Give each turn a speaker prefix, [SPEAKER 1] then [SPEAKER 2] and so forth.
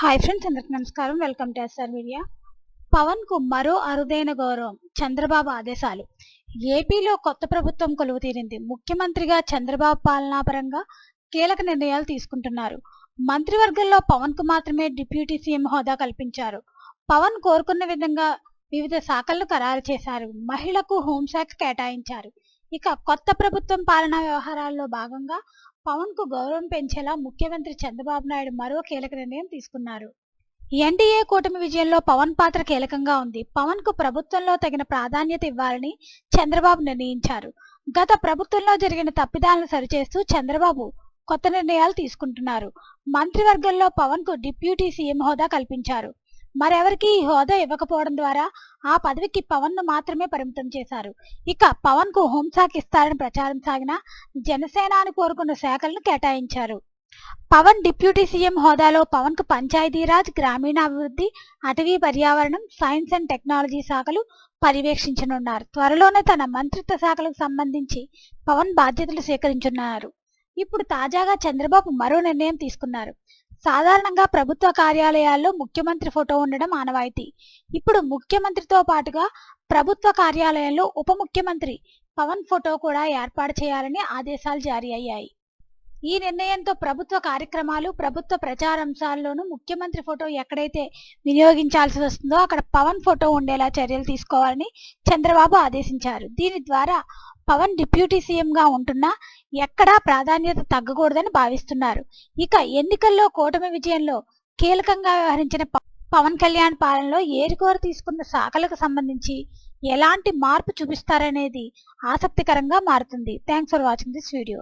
[SPEAKER 1] Hi friends, అందరికి నమస్కారం. Welcome to SR media. Pavan కు మరో అరుదైన గౌరవం. చంద్రబాబు ఆదేశాలు. ఏపీలో కొత్త ప్రభుత్వం కొలువు తీరింది. ముఖ్యమంత్రిగా చంద్రబాబు పాలనాపరంగా కీలక నిర్ణయాలు తీసుకుంటున్నారు. మంత్రివర్గంలో పవన్ కు మాత్రమే డిప్యూటీ సీఎం హోదా కల్పించారు. పవన్ కోరుకున్న విధంగా వివిధ శాఖలను ఖరారు చేశారు. మహిళకు హోంశాఖ కేటాయించారు. ఇక కొత్త ప్రభుత్వం పాలనా వ్యవహారాల్లో భాగంగా పవన్ కు గౌరవం పెంచేలా ముఖ్యమంత్రి చంద్రబాబు నాయుడు మరో కీలక నిర్ణయం తీసుకున్నారు. ఎన్డీఏ కూటమి విజయంలో పవన్ పాత్ర కీలకంగా ఉంది. పవన్ కు ప్రభుత్వంలో తగిన ప్రాధాన్యత ఇవ్వాలని చంద్రబాబు నిర్ణయించారు. గత ప్రభుత్వంలో జరిగిన తప్పిదాలను సరిచేస్తూ చంద్రబాబు కొత్త నిర్ణయాలు తీసుకుంటున్నారు. మంత్రివర్గంలో పవన్ కు డిప్యూటీ సీఎం హోదా కల్పించారు. మరెవరికి ఈ హోదా ఇవ్వకపోవడం ద్వారా ఆ పదవికి పవన్ ను మాత్రమే పరిమితం చేశారు. ఇక పవన్ కు హోంశాఖ ఇస్తారని ప్రచారం సాగిన జనసేనాని కోరుకున్న శాఖలను కేటాయించారు. పవన్ డిప్యూటీ సీఎం హోదాలో పవన్ కు పంచాయతీరాజ్, గ్రామీణాభివృద్ధి, అటవీ పర్యావరణం, సైన్స్ అండ్ టెక్నాలజీ శాఖలు పర్యవేక్షించనున్నారు. త్వరలోనే తన మంత్రిత్వ శాఖలకు సంబంధించి పవన్ బాధ్యతలు స్వీకరించున్నారు. ఇప్పుడు తాజాగా చంద్రబాబు మరో నిర్ణయం తీసుకున్నారు. సాధారణంగా ప్రభుత్వ కార్యాలయాల్లో ముఖ్యమంత్రి ఫోటో ఉండడం ఆనవాయితీ. ఇప్పుడు ముఖ్యమంత్రితో పాటుగా ప్రభుత్వ కార్యాలయంలో ఉప ముఖ్యమంత్రి పవన్ ఫోటో కూడా ఏర్పాటు చేయాలని ఆదేశాలు జారీ అయ్యాయి. ఈ నిర్ణయంతో ప్రభుత్వ కార్యక్రమాలు, ప్రభుత్వ ప్రచారాంశాల్లోనూ ముఖ్యమంత్రి ఫోటో ఎక్కడైతే వినియోగించాల్సి వస్తుందో అక్కడ పవన్ ఫోటో ఉండేలా చర్యలు తీసుకోవాలని చంద్రబాబు ఆదేశించారు. దీని ద్వారా పవన్ డిప్యూటీ సీఎంగా ఉంటున్నా ఎక్కడా ప్రాధాన్యత తగ్గకూడదని భావిస్తున్నారు. ఇక ఎన్నికల్లో కూటమి విజయంలో కీలకంగా వ్యవహరించిన పవన్ కళ్యాణ్ పాలనలో ఏరికోరు తీసుకున్న శాఖలకు సంబంధించి ఎలాంటి మార్పు చూపిస్తారనేది ఆసక్తికరంగా మారుతుంది. Thanks for watching this video.